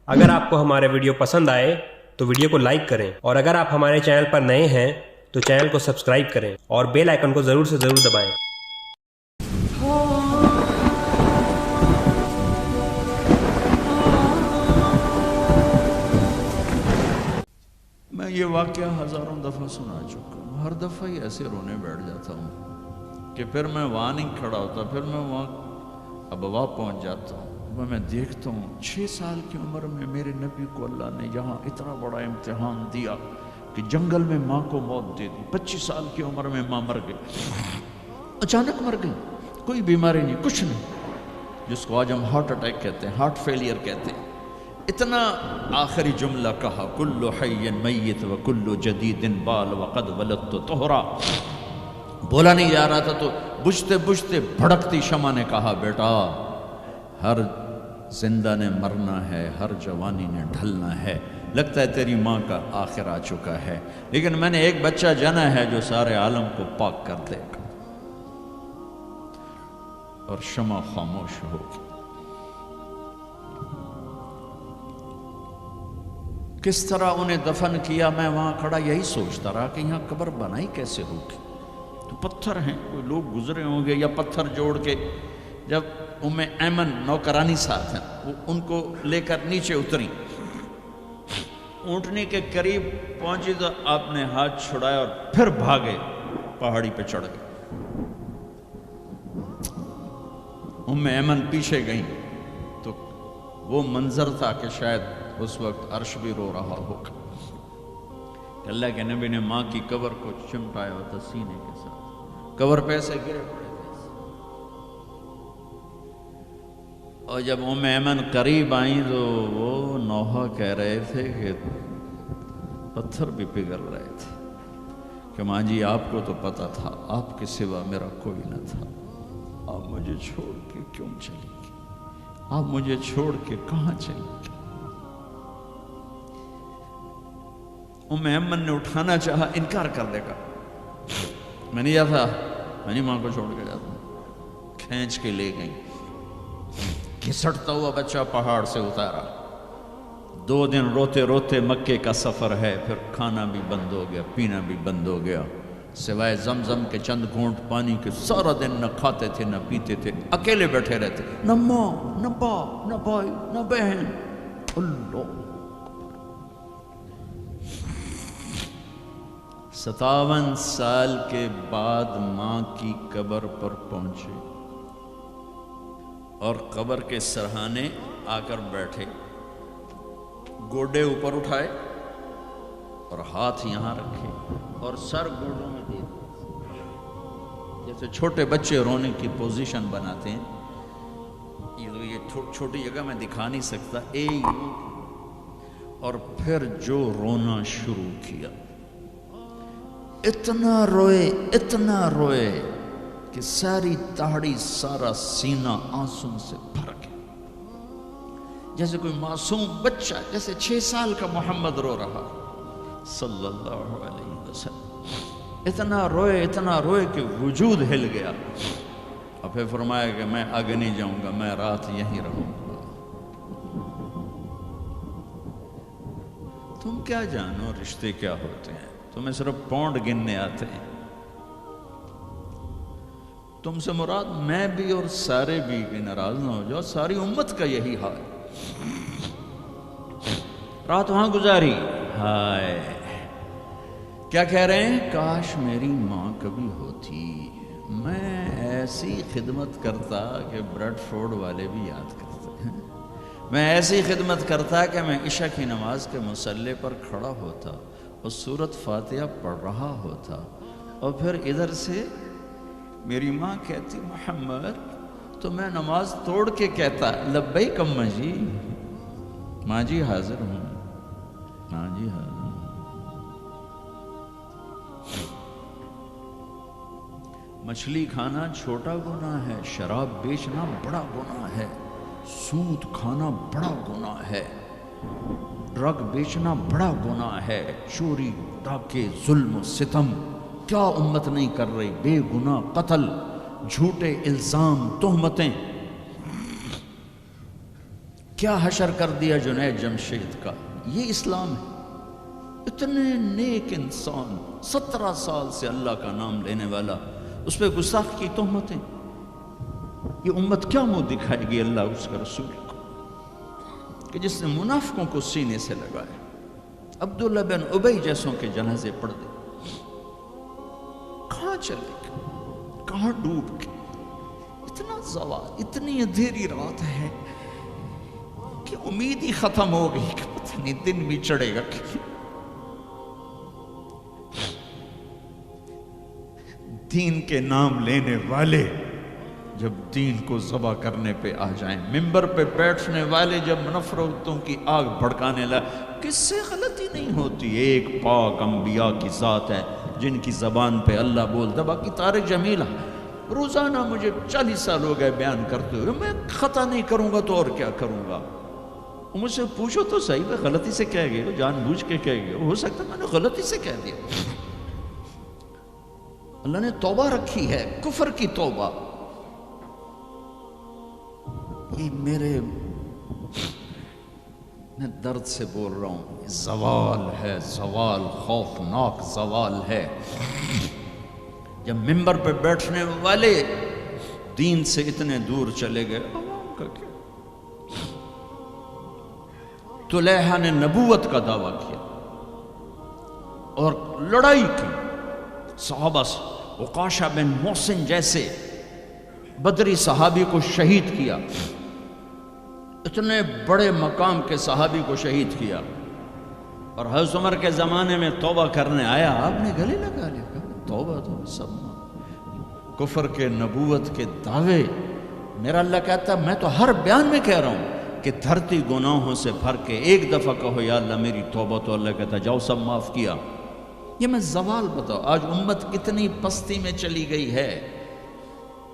اگر آپ کو ہمارے ویڈیو پسند آئے تو ویڈیو کو لائک کریں، اور اگر آپ ہمارے چینل پر نئے ہیں تو چینل کو سبسکرائب کریں اور بیل آئیکن کو ضرور سے ضرور دبائیں۔ میں یہ واقعہ ہزاروں دفعہ سنا چکا ہوں، ہر دفعہ ہی ایسے رونے بیٹھ جاتا ہوں کہ پھر میں وہاں نہیں کھڑا ہوتا، پھر میں وہاں ابوا پہنچ جاتا ہوں۔ میں دیکھتا ہوں 6 سال کی عمر میں میرے نبی کو اللہ نے یہاں اتنا بڑا امتحان دیا کہ جنگل میں ماں کو موت دے دی۔ 25 سال کی عمر میں ماں مر گئی، اچانک مر گئی، کوئی بیماری نہیں، کچھ نہیں، جس کو آج ہم ہارٹ اٹیک کہتے ہیں، ہارٹ فیلئر کہتے ہیں۔ اتنا آخری جملہ کہا، کل حی میت و کل جدید بال وقد ولدت طہرا۔ بولا نہیں جا رہا تھا تو بجھتے بجھتے بھڑکتی شمع نے کہا، بیٹا ہر زندہ نے مرنا ہے، ہر جوانی نے ڈھلنا ہے، لگتا ہے تیری ماں کا آخر آ چکا ہے، لیکن میں نے ایک بچہ جنا ہے جو سارے عالم کو پاک کر دے گا۔ اور شمع خاموش ہوگی۔ کس طرح انہیں دفن کیا، میں وہاں کھڑا یہی سوچتا رہا کہ یہاں قبر بنائی کیسے ہوگی۔ تو پتھر ہیں، کوئی لوگ گزرے ہوں گے یا پتھر جوڑ کے۔ جب ایمن نوکرانی ساتھ ہیں، وہ ان کو لے کر نیچے اتری، اونٹنی کے قریب پہنچی تو آپ نے ہاتھ چھڑایا اور پھر بھاگے، پہاڑی پہ چڑھ گئے۔ ایمن پیچھے گئیں تو وہ منظر تھا کہ شاید اس وقت عرش بھی رو رہا ہوگا۔ اللہ کے نبی نے ماں کی قبر کو چمٹایا ہوتا سینے کے ساتھ، قبر پہ سے گرے پڑے تھے۔ اور جب ایمن قریب آئیں تو وہ نوحہ کہہ رہے تھے کہ پتھر بھی پگھل رہے تھے کہ ماں جی آپ کو تو پتا تھا آپ کے سوا میرا کوئی نہ تھا، آپ مجھے چھوڑ کے کیوں چلی گئی، آپ مجھے چھوڑ کے کہاں چلی گئی۔ ایمن نے اٹھانا چاہا، انکار کر دے گا، میں نہیں جاتا، میں نہیں ماں کو چھوڑ کے جاتا۔ کھینچ کے لے گئی، گھسٹتا ہوا بچہ پہاڑ سے اتارا۔ 2 دن روتے روتے مکے کا سفر ہے، پھر کھانا بھی بند ہو گیا، پینا بھی بند ہو گیا، سوائے زمزم کے چند گھونٹ پانی کے سارا دن نہ کھاتے تھے نہ پیتے تھے، اکیلے بیٹھے رہتے، نہ ماں نہ باپ نہ بھائی نہ بہن۔ اللہ 57 سال کے بعد ماں کی قبر پر پہنچے اور قبر کے سرہانے آ کر بیٹھے، گوڈے اوپر اٹھائے اور ہاتھ یہاں رکھے اور سر گوڈوں میں دے دیا، جیسے چھوٹے بچے رونے کی پوزیشن بناتے ہیں۔ یہ چھوٹی جگہ میں دکھا نہیں سکتا، اور پھر جو رونا شروع کیا، اتنا روئے کہ ساری داڑھی سارا سینہ آنسوں سے بھر گیا، جیسے کوئی معصوم بچہ، جیسے 6 سال کا محمد رو رہا صلی اللہ علیہ وسلم۔ اتنا روئے کہ وجود ہل گیا، اور پھر فرمایا کہ میں آگے نہیں جاؤں گا، میں رات یہیں رہوں گا۔ تم کیا جانو رشتے کیا ہوتے ہیں، تمہیں صرف پونڈ گننے آتے ہیں۔ تم سے مراد میں بھی اور سارے بھی ناراض نہ ہو جاؤ، ساری امت کا یہی حال۔ رات وہاں گزاری، ہائے کیا کہہ رہے ہیں، کاش میری ماں کبھی ہوتی، میں ایسی خدمت کرتا کہ بریڈ فورڈ والے بھی یاد کرتے ہیں، میں ایسی خدمت کرتا کہ میں عشاء کی نماز کے مصلی پر کھڑا ہوتا اور سورۃ فاتحہ پڑھ رہا ہوتا، اور پھر ادھر سے میری ماں کہتی محمد، تو میں نماز توڑ کے کہتا لبیک اماں جی، ماں جی حاضر ہوں، ماں جی حاضر ہوں۔ مچھلی کھانا چھوٹا گناہ ہے، شراب بیچنا بڑا گناہ ہے، سود کھانا بڑا گناہ ہے، ڈرگ بیچنا بڑا گناہ ہے، چوری ڈاکے ظلم و ستم کیا امت نہیں کر رہی، بے گناہ قتل، جھوٹے الزام تہمتیں، کیا حشر کر دیا جنید جمشید کا. یہ اسلام ہے. اتنے نیک انسان 17 سال سے اللہ کا نام لینے والا, اس پہ گستاخ کی تہمتیں. یہ امت کیا منہ دکھائے گی اللہ اس کے رسول کو, کہ جس نے منافقوں کو سینے سے لگایا, عبداللہ بن ابی جیسوں کے جنازے پڑھ دے. کہاں چلے گئے, کہاں ڈوب گئے. اتنا زوال, اتنی اندھیری رات ہے کہ امید ہی ختم ہو گئی کہ پتہ نہیں دن بھی چڑھے گا. دین کے نام لینے والے جب دین کو ذبح کرنے پہ آ جائیں, ممبر پہ بیٹھنے والے جب نفرتوں کی آگ بھڑکانے لائے, کس سے غلطی نہیں ہوتی. ایک پاک انبیاء کی ذات ہے جن کی زبان پہ اللہ بولتا. باقی طارق جمیلہ روزانہ مجھے 40 سال ہو گئے بیان کرتے ہوئے, میں خطا نہیں کروں گا تو اور کیا کروں گا. مجھ سے پوچھو تو صحیح, میں غلطی سے کہہ گئے, جان بوجھ کے کہہ گئے, ہو سکتا میں نے غلطی سے کہہ دیا. اللہ نے توبہ رکھی ہے, کفر کی توبہ. یہ میں درد سے بول رہا ہوں, زوال ہے, زوال, خوفناک زوال ہے. جب ممبر پہ بیٹھنے والے دین سے اتنے دور چلے گئے, عوام کا کیا. طلیحہ نے نبوت کا دعویٰ کیا اور لڑائی کی صحابہ سے. عکاشہ بن محسن جیسے بدری صحابی کو شہید کیا, اتنے بڑے مقام کے صحابی کو شہید کیا. اور حضرت عمر کے زمانے میں توبہ کرنے آیا, آپ نے گلے لگا لیا, توبہ تو سب کفر کے نبوت کے دعوے. میرا اللہ کہتا ہے میں تو ہر بیان میں کہہ رہا ہوں کہ دھرتی گناہوں سے بھر کے ایک دفعہ کہو یا اللہ میری توبہ, تو اللہ کہتا ہے جاؤ سب معاف کیا. یہ میں زوال بتاؤ. آج امت کتنی پستی میں چلی گئی ہے,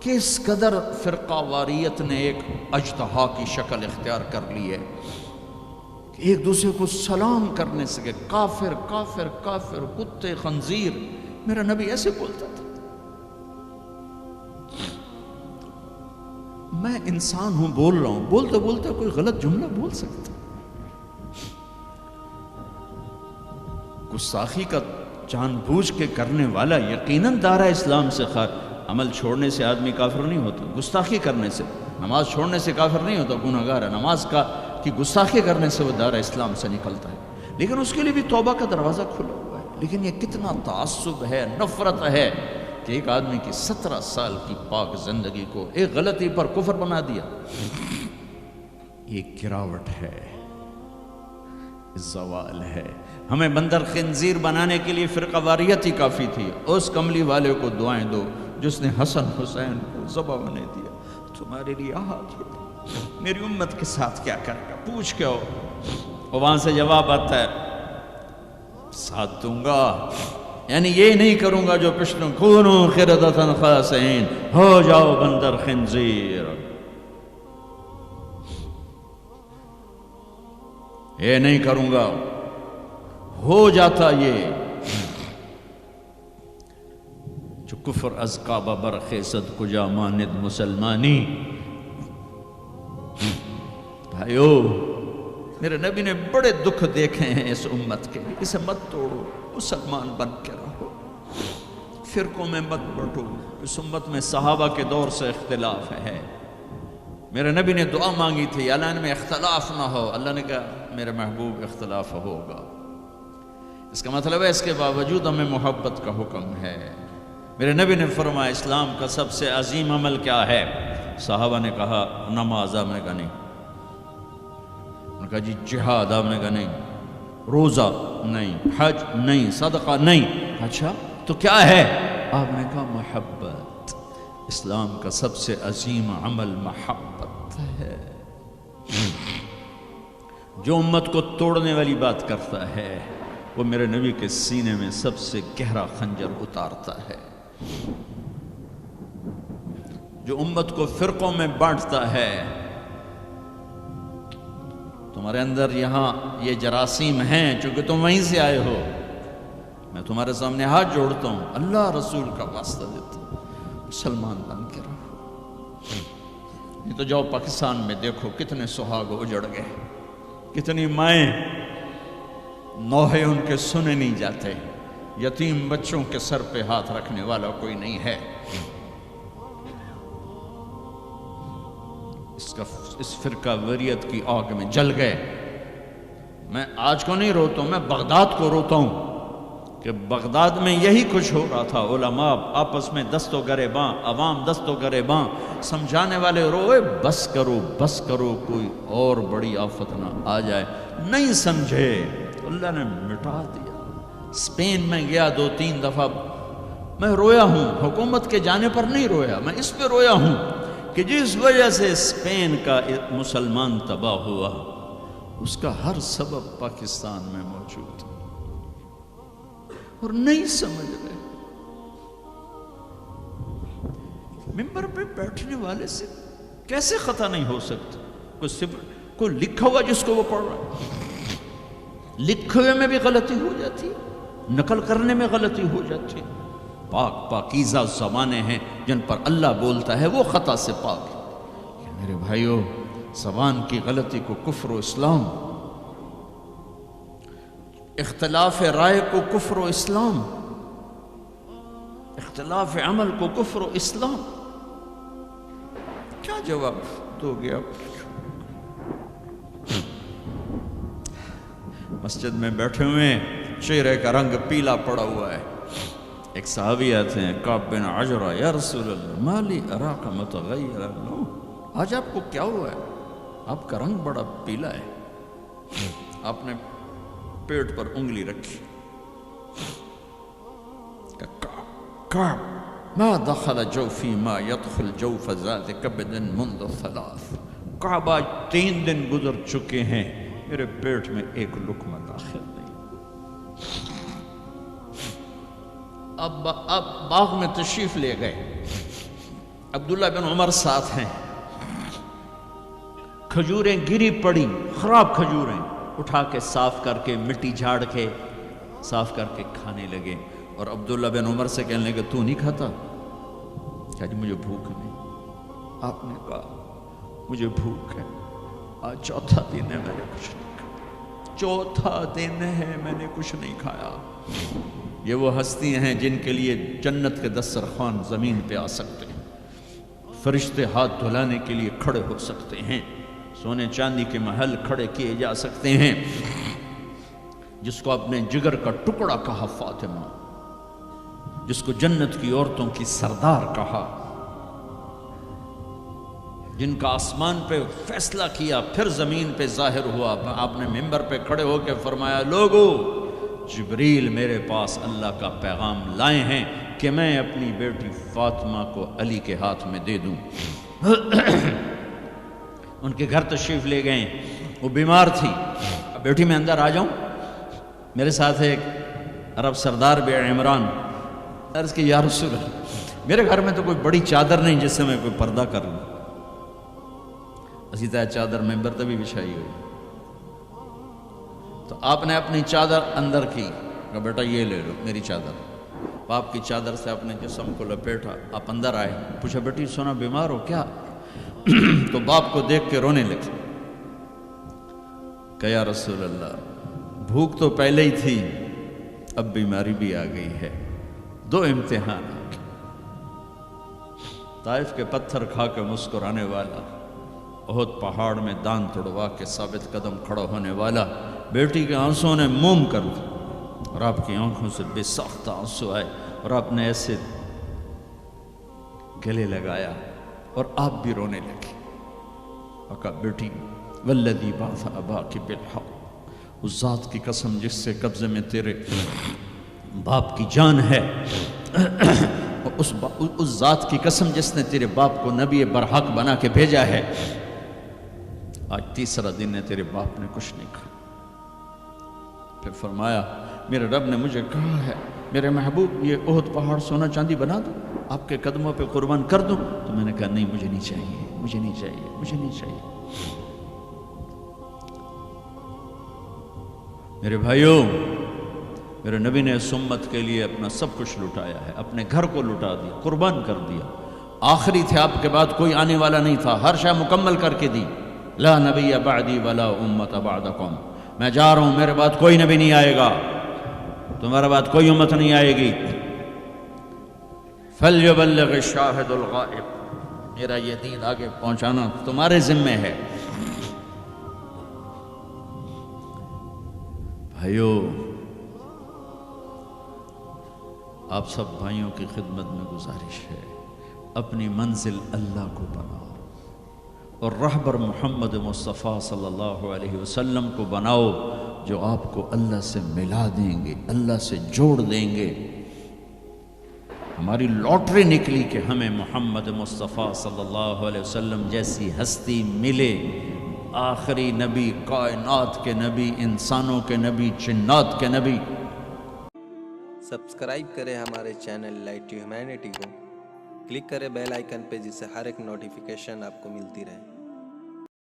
کس قدر فرقہ واریت نے ایک اجتہا کی شکل اختیار کر لی ہے کہ ایک دوسرے کو سلام کرنے سے کافر کافر کافر, کتے خنزیر. میرا نبی ایسے بولتا تھا. میں انسان ہوں, بول رہا ہوں, بولتے بولتے کوئی غلط جملہ بول سکتا. گستاخی کا جان بوجھ کے کرنے والا یقیناً دائرہ اسلام سے عمل چھوڑنے سے آدمی کافر نہیں ہوتا, گستاخی کرنے سے. نماز چھوڑنے سے کافر نہیں ہوتا, گناہگار ہے. نماز کی گستاخی کرنے سے وہ دائرہ اسلام سے نکلتا ہے, لیکن اس کے لیے بھی توبہ کا دروازہ کھلا ہوا ہے. لیکن یہ کتنا تعصب ہے, نفرت ہے کہ ایک آدمی کی 17 سال کی پاک زندگی کو ایک غلطی پر کفر بنا دیا. یہ گراوٹ ہے, زوال ہے. ہمیں بندر خنزیر بنانے کے لیے فرقہ واریت ہی کافی تھی. اس کملی والے کو دعائیں دو جس نے حسن حسین کو ذبح بنے دیا. تمہارے لیے میری امت کے ساتھ کیا کرے گا, پوچھ کے ہو. وہاں سے جواب آتا ہے ساتھ دوں گا, یعنی یہ نہیں کروں گا جو پشتوں کونو خردتن خاسئین, ہو جاؤ بندر خنزیر. یہ نہیں کروں گا, ہو جاتا یہ جو کفر از کعبہ برخیزد کجا ماند مسلمانی. بھائیو, میرے نبی نے بڑے دکھ دیکھے ہیں اس امت کے, اسے مت توڑو, مسلمان بن کے رہو, فرقوں میں مت بٹو. اس امت میں صحابہ کے دور سے اختلاف ہے. میرے نبی نے دعا مانگی تھی اللہ ان میں اختلاف نہ ہو. اللہ نے کہا میرے محبوب اختلاف ہوگا. اس کا مطلب ہے اس کے باوجود ہمیں محبت کا حکم ہے. میرے نبی نے فرمایا اسلام کا سب سے عظیم عمل کیا ہے؟ صحابہ نے کہا نماز. آپ نے کہا نہیں. انہوں نے کہا جی جہاد. آپ نے کہا نہیں. روزہ نہیں. حج نہیں. صدقہ نہیں. اچھا تو کیا ہے؟ آپ نے کہا محبت. اسلام کا سب سے عظیم عمل محبت ہے. جو امت کو توڑنے والی بات کرتا ہے وہ میرے نبی کے سینے میں سب سے گہرا خنجر اتارتا ہے. جو امت کو فرقوں میں بانٹتا ہے, تمہارے اندر یہاں یہ جراثیم ہیں چونکہ تم وہیں سے آئے ہو. میں تمہارے سامنے ہاتھ جوڑتا ہوں, اللہ رسول کا واسطہ دیتا ہوں, مسلمان بن کے رہو. یہ تو جاؤ پاکستان میں دیکھو کتنے سہاگ اجڑ گئے، کتنی مائیں نوحے ان کے سنے نہیں جاتے، یتیم بچوں کے سر پہ ہاتھ رکھنے والا کوئی نہیں ہے۔ اس فرقہ وریت کی آگ میں جل گئے۔ میں آج کو نہیں روتا ہوں، میں بغداد کو روتا ہوں کہ بغداد میں یہی کچھ ہو رہا تھا۔ علماء آپس میں دست و گریباں، عوام دست و گریباں، سمجھانے والے روئے بس کرو کوئی اور بڑی آفت نہ آ جائے، نہیں سمجھے تو اللہ نے مٹا دیا۔ اسپین میں گیا 2-3 دفعہ، میں رویا ہوں، حکومت کے جانے پر نہیں رویا، میں اس پہ رویا ہوں کہ جس وجہ سے اسپین کا مسلمان تباہ ہوا، اس کا ہر سبب پاکستان میں موجود ہے اور نہیں سمجھ رہے۔ ممبر پہ بیٹھنے والے سے کیسے خطا نہیں ہو سکتی؟ کوئی لکھا ہوا جس کو وہ پڑھ رہا ہے، لکھے ہوئے میں بھی غلطی ہو جاتی، نقل کرنے میں غلطی ہو جاتی۔ پاکیزہ زبانیں ہیں جن پر اللہ بولتا ہے، وہ خطا سے پاک ہے۔ میرے بھائیو، زبان کی غلطی کو کفر و اسلام، اختلاف رائے کو کفر و اسلام، اختلاف عمل کو کفر و اسلام، کیا جواب دو گے آپ؟ مسجد میں بیٹھے ہوئے چہرے کا رنگ پیلا پڑا ہوا ہے، ایک صحابی آتے ہیں، کعب بن عجرہ، یا رسول اللہ مالی اراک متغیر، آج آپ کو کیا ہوا ہے؟ آپ کا رنگ بڑا پیلا ہے۔ آپ نے پیٹ پر انگلی رکھی، کعب ما دخل جوفی ما يدخل جوف ذات کبد منذ 3، کعب آج 3 دن گزر چکے ہیں، میرے پیٹ میں ایک لقمہ داخل نہیں۔ اب باغ میں تشریف لے گئے، عبداللہ بن عمر ساتھ ہیں، کھجوریں گری پڑی، خراب کھجوریں، اٹھا کے صاف کر کے مٹی جھاڑ کے صاف کر کے کھانے لگے، اور عبداللہ بن عمر سے کہنے لگے تو نہیں کھاتا؟ کہا جی مجھے بھوک نہیں۔ آپ نے کہا مجھے بھوک ہے، آج 4تھا دن ہے میں نے کچھ نہیں کھایا، 4تھا دن ہے میں نے کچھ نہیں کھایا۔ یہ وہ ہستیاں ہیں جن کے لیے جنت کے دسترخوان زمین پہ آ سکتے ہیں، فرشتے ہاتھ دھلانے کے لیے کھڑے ہو سکتے ہیں، سونے چاندی کے محل کھڑے کیے جا سکتے ہیں۔ جس کو اپنے جگر کا ٹکڑا کہا فاطمہ، جس کو جنت کی عورتوں کی سردار کہا، جن کا آسمان پہ فیصلہ کیا پھر زمین پہ ظاہر ہوا، آپ نے ممبر پہ کھڑے ہو کے فرمایا لوگو، جبریل میرے پاس اللہ کا پیغام لائے ہیں کہ میں اپنی بیٹی فاطمہ کو علی کے ہاتھ میں دے دوں۔ ان کے گھر تشریف لے گئے، وہ بیمار تھی، بیٹی میں اندر آ جاؤں؟ میرے ساتھ ایک عرب سردار بے عمران، عرض کہ یا رسول اللہ میرے گھر میں تو کوئی بڑی چادر نہیں جس سے میں کوئی پردہ کر لوں۔ اسی طرح چادر ممبر تے بھی بچھائی ہوئی، تو آپ نے اپنی چادر اندر کی، کہا بیٹا یہ لے لو میری چادر، باپ کی چادر سے اپنے جسم کو لپیٹا، آپ اندر آئے، پوچھا بیٹی سونا بیمار ہو کیا؟ تو باپ کو دیکھ کے رونے لگے، کہ یا رسول اللہ بھوک تو پہلے ہی تھی، اب بیماری بھی آ گئی ہے، 2 امتحان آ گئے۔ طائف کے پتھر کھا کے مسکرانے والا، احد پہاڑ میں دان توڑوا کے ثابت قدم کھڑا ہونے والا، بیٹی کے آنسوں نے موم کر دی، اور آپ کی آنکھوں سے بے ساختہ آنسو آئے، اور آپ نے ایسے گلے لگایا اور آپ بھی رونے لگے، اور کہا بیٹی والذی بعث اباک بالحق، اس ذات کی قسم جس سے قبضے میں تیرے باپ کی جان ہے، اس ذات کی قسم جس نے تیرے باپ کو نبی برحق بنا کے بھیجا ہے، آج 3را دن ہے تیرے باپ نے کچھ نہیں کھایا۔ پھر فرمایا میرے رب نے مجھے کہا ہے میرے محبوب یہ احد پہاڑ سونا چاندی بنا دوں، آپ کے قدموں پہ قربان کر دوں؟ تو میں نے کہا نہیں مجھے نہیں چاہیے، مجھے نہیں چاہیے، مجھے نہیں چاہیے۔ میرے بھائیوں، میرے نبی نے اس امت کے لیے اپنا سب کچھ لٹایا ہے، اپنے گھر کو لٹا دیا، قربان کر دیا، آخری تھے، آپ کے بعد کوئی آنے والا نہیں تھا، ہر شے مکمل کر کے دی. لا نبی بعدی ولا امت بعدکم، میں جا رہا ہوں، میرے بعد کوئی نبی نہیں آئے گا، تمہارے بعد کوئی امت نہیں آئے گی. فلیبلغ الشاہد الغائب، میرا یہ دین آگے پہنچانا تمہارے ذمہ ہے. بھائیو، آپ سب بھائیوں کی خدمت میں گزارش ہے، اپنی منزل اللہ کو بناؤ اور رہبر محمد مصطفیٰ صلی اللہ علیہ وسلم کو بناؤ، جو آپ کو اللہ سے ملا دیں گے، اللہ سے جوڑ دیں گے. ہماری لاٹری نکلی کہ ہمیں محمد مصطفیٰ صلی اللہ علیہ وسلم جیسی ہستی ملے، آخری نبی، کائنات کے نبی، انسانوں کے نبی، جنات کے نبی. سبسکرائب کریں ہمارے چینل لائٹ ٹو ہیومینٹی کو، کلک کریں بیل آئیکن پہ، جس سے ہر ایک نوٹیفیکیشن آپ کو ملتی رہے.